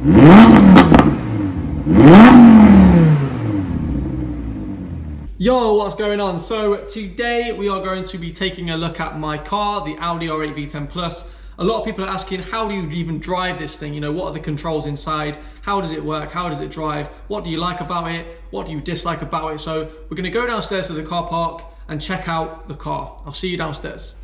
Yo, what's going on? So today we are going to be taking a look at my car, the Audi R8 V10 Plus. A lot of people are asking, how do you even drive this thing? You know, what are the controls inside? How does it work? How does it drive? What do you like about it? What do you dislike about it? So we're gonna go downstairs to the car park and check out the car. I'll see you downstairs.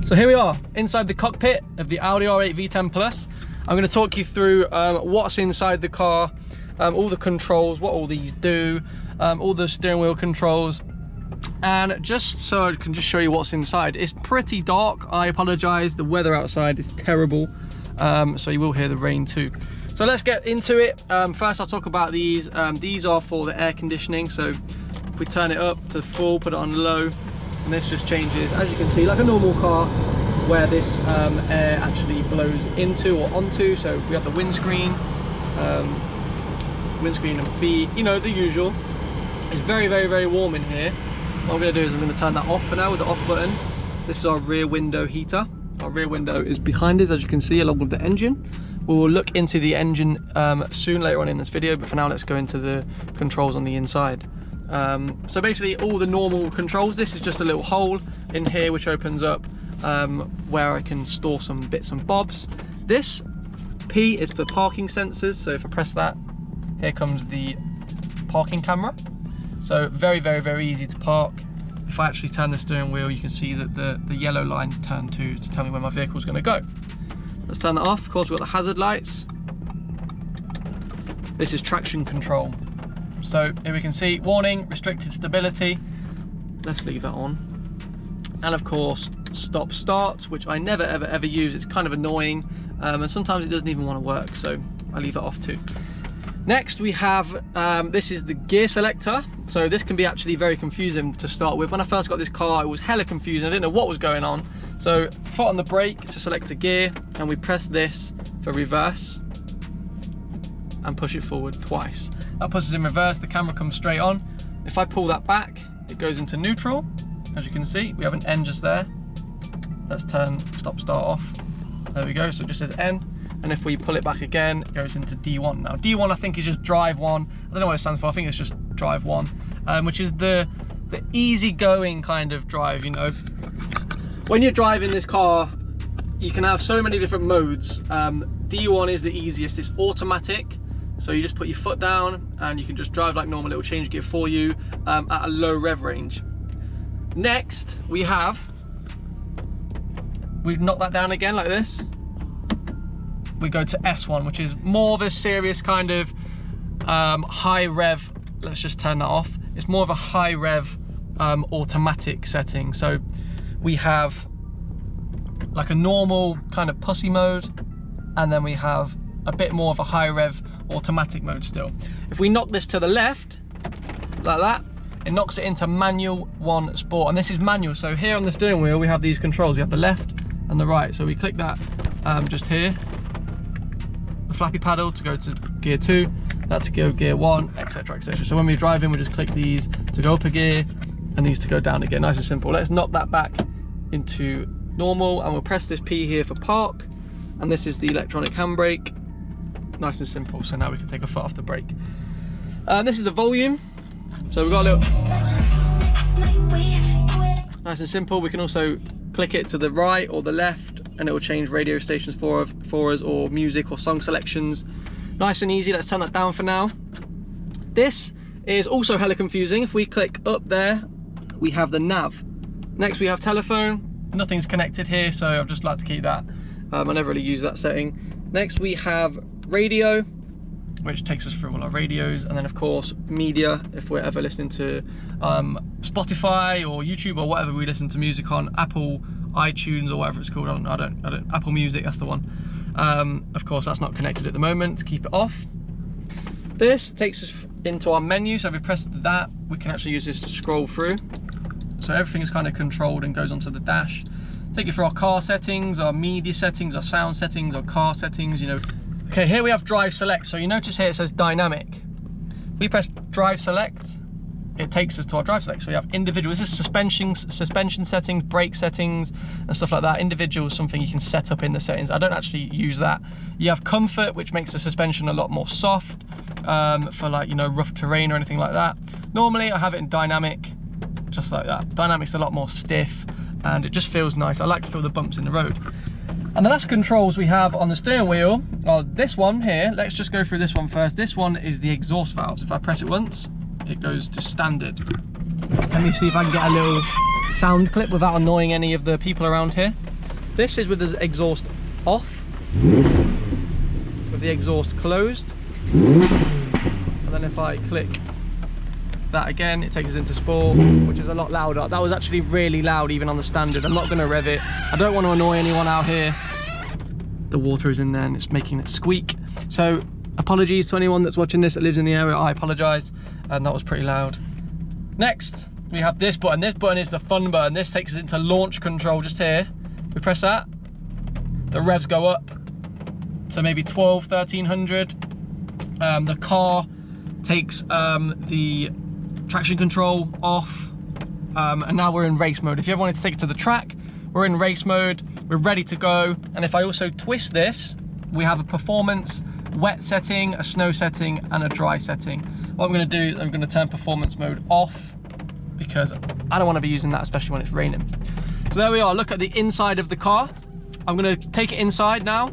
So here we are inside the cockpit of the Audi R8 V10 Plus. I'm going to talk you through what's inside the car, all the controls, what all these do, all the steering wheel controls, and just so I can just show you what's inside. It's pretty dark. I apologize, the weather outside is terrible, so you will hear the rain too. So let's get into it. First I'll talk about these. These are for the air conditioning. So if we turn it up to full, put it on low, and this just changes, as you can see, like a normal car, where this air actually blows into or onto. So we have the windscreen and feet, you know, the usual. It's very, very, very warm in here. What I'm going to do is I'm going to turn that off for now with the off button. This is our rear window heater. Our rear window is behind us, as you can see, along with the engine. We will look into the engine soon later on in this video, but for now let's go into the controls on the inside. So basically all the normal controls. This is just a little hole in here which opens up where I can store some bits and bobs. This P is for parking sensors, so if I press that, here comes the parking camera. So very, very, very easy to park. If I actually turn the steering wheel, you can see that the yellow lines turn to tell me where my vehicle is going to go. Let's turn that off. Of course, we've got the hazard lights. This is traction control. So here we can see warning, restricted stability. Let's leave that on. And of course, stop start, which I never ever ever use. It's kind of annoying, and sometimes it doesn't even want to work, so I leave that off too. Next we have, this is the gear selector. So this can be actually very confusing to start with. When I first got this car, it was hella confusing. I didn't know what was going on. So foot on the brake to select a gear, and we press this for reverse and push it forward twice. That puts us in reverse, the camera comes straight on. If I pull that back, it goes into neutral. As you can see, we have an N just there. Let's turn stop start off. There we go, so it just says N. And if we pull it back again, it goes into D1. Now D1 I think is just drive one. I don't know what it stands for, I think it's just drive one, which is the easy-going kind of drive, you know. When you're driving this car, you can have so many different modes. D1 is the easiest, it's automatic. So you just put your foot down and you can just drive like normal. It will change gear for you at a low rev range. Next, we knock that down again like this. We go to S1, which is more of a serious kind of high rev. Let's just turn that off. It's more of a high rev automatic setting. So we have like a normal kind of pussy mode, and then we have a bit more of a high rev automatic mode still. If we knock this to the left, like that, it knocks it into manual 1 sport, and this is manual. So here on the steering wheel, we have these controls. We have the left and the right. So we click that just here, the flappy paddle to go to gear 2, that to go gear 1, etc, etc. So when we're driving, we just click these to go up a gear and these to go down again. Nice and simple. Let's knock that back into normal, and we'll press this P here for park, and this is the electronic handbrake. Nice and simple. So now we can take a foot off the brake. This is the volume. So we've got a little, nice and simple. We can also click it to the right or the left, and it will change radio stations for us, or music or song selections. Nice and easy. Let's turn that down for now. This is also hella confusing. If we click up there, we have the nav. Next we have telephone. Nothing's connected here, so I'd just like to keep that. I never really use that setting. Next we have radio, which takes us through all our radios, and then of course media, if we're ever listening to Spotify or YouTube or whatever we listen to music on, Apple iTunes or whatever it's called. I don't Apple Music, that's the one. Of course, that's not connected at the moment. Keep it off. This takes us into our menu. So if we press that, we can actually use this to scroll through. So everything is kind of controlled and goes onto the dash. Take you through our car settings, our media settings, our sound settings, our car settings, you know. Okay, here we have drive select. So you notice here it says dynamic. If we press drive select, it takes us to our drive select. So we have individual, this is suspension settings, brake settings, and stuff like that. Individual is something you can set up in the settings. I don't actually use that. You have comfort, which makes the suspension a lot more soft for, like, you know, rough terrain or anything like that. Normally I have it in dynamic, just like that. Dynamic's a lot more stiff and it just feels nice. I like to feel the bumps in the road. And the last controls we have on the steering wheel are this one here. Let's just go through this one first. This one is the exhaust valves. If I press it once, it goes to standard. Let me see if I can get a little sound clip without annoying any of the people around here. This is with the exhaust off, with the exhaust closed. And then if I click that again, it takes us into sport, which is a lot louder. That was actually really loud even on the standard. I'm not going to rev it. I don't want to annoy anyone out here. The water is in there and it's making it squeak. So apologies to anyone that's watching this that lives in the area. I apologize, and that was pretty loud. Next we have this button. This button is the fun button. This takes us into launch control. Just here, we press that, the revs go up to maybe 1300. The car takes the traction control off, and now we're in race mode. If you ever wanted to take it to the track, we're in race mode, we're ready to go. And if I also twist this, we have a performance, wet setting, a snow setting, and a dry setting. What I'm going to do is I'm going to turn performance mode off because I don't want to be using that, especially when it's raining. So there we are. Look at the inside of the car. I'm going to take it inside now,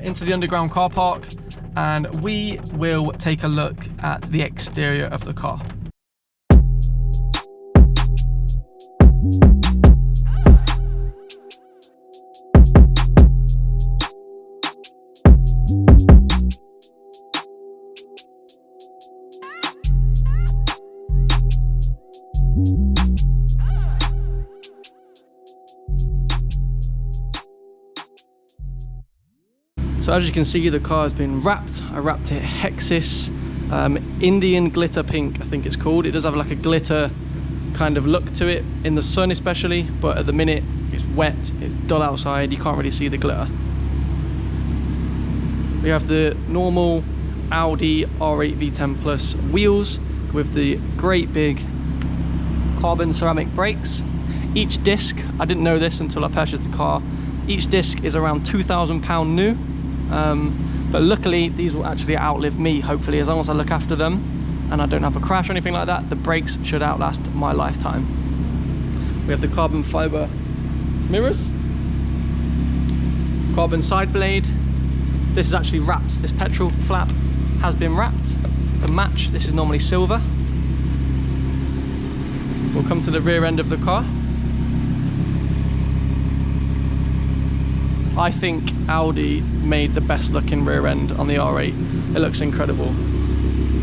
into the underground car park, and we will take a look at the exterior of the car. So as you can see, the car has been wrapped. I wrapped it Hexis Indian glitter pink, I think it's called. It does have like a glitter kind of look to it in the sun especially, but at the minute it's wet, it's dull outside, you can't really see the glitter. We have the normal Audi R8 V10 Plus wheels with the great big carbon ceramic brakes. Each disc, I didn't know this until I purchased the car, each disc is around £2,000 new. But luckily these will actually outlive me, hopefully, as long as I look after them and I don't have a crash or anything like that. The brakes should outlast my lifetime. We have the carbon fiber mirrors, carbon side blade. This is actually wrapped, this petrol flap has been wrapped to match. This is normally silver. We'll come to the rear end of the car. I think Audi made the best looking rear end on the R8. It looks incredible.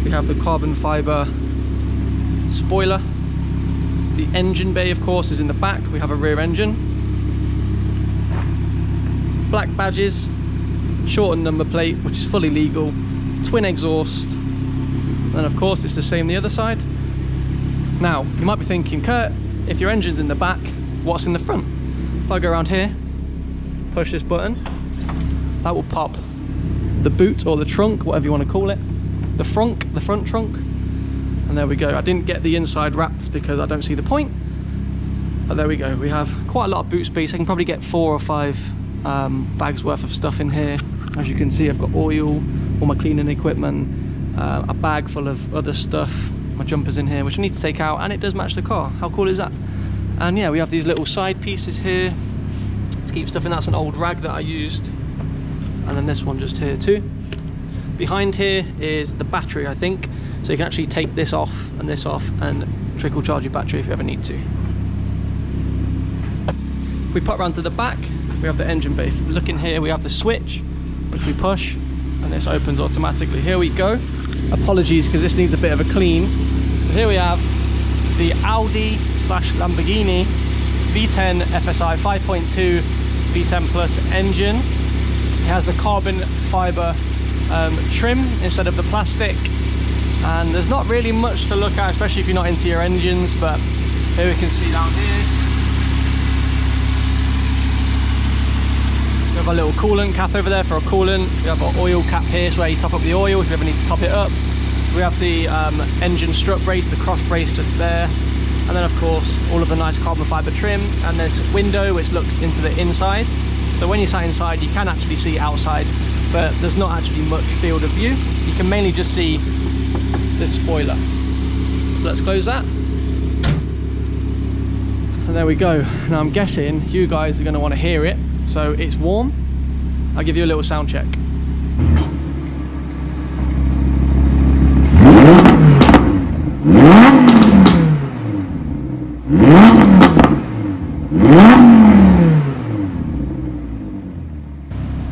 We have the carbon fiber spoiler. The engine bay, of course, is in the back. We have a rear engine. Black badges, shortened number plate, which is fully legal. Twin exhaust. And of course, it's the same the other side. Now, you might be thinking, Kurt, if your engine's in the back, what's in the front? If I go around here, push this button, that will pop the boot or the trunk, whatever you want to call it, the front trunk, and there we go. I didn't get the inside wrapped because I don't see the point, but there we go. We have quite a lot of boot space. I can probably get 4 or 5 bags worth of stuff in here. As you can see, I've got oil, all my cleaning equipment, a bag full of other stuff, my jumper's in here, which I need to take out, and it does match the car. How cool is that? And yeah, we have these little side pieces here to keep stuff in. That's an old rag that I used, and then this one just here too. Behind here is the battery, I think, so you can actually take this off and trickle charge your battery if you ever need to. If we pop around to the back, we have the engine bay. If you look in here, we have the switch which we push and this opens automatically. Here we go. Apologies because this needs a bit of a clean. But here we have the Audi / Lamborghini V10 FSI 5.2 V10 Plus engine. It has the carbon fiber trim instead of the plastic, and there's not really much to look at, especially if you're not into your engines. But here we can see down here we have a little coolant cap over there for a coolant. We have an oil cap here, so where you top up the oil if you ever need to top it up. We have the engine strut brace, the cross brace just there, and then of course all of the nice carbon fiber trim, and this window which looks into the inside. So when you're sat inside you can actually see outside, but there's not actually much field of view. You can mainly just see this spoiler. So let's close that. And there we go. Now I'm guessing you guys are going to want to hear it. So it's warm. I'll give you a little sound check.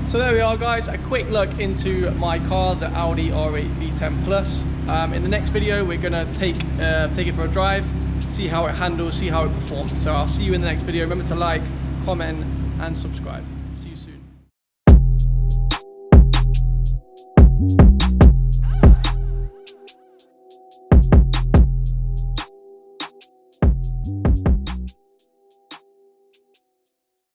So there we are, guys, a quick look into my car, the Audi R8 V10 Plus. In the next video we're going to take it for a drive, see how it handles, see how it performs. So I'll see you in the next video. Remember to like, comment and subscribe.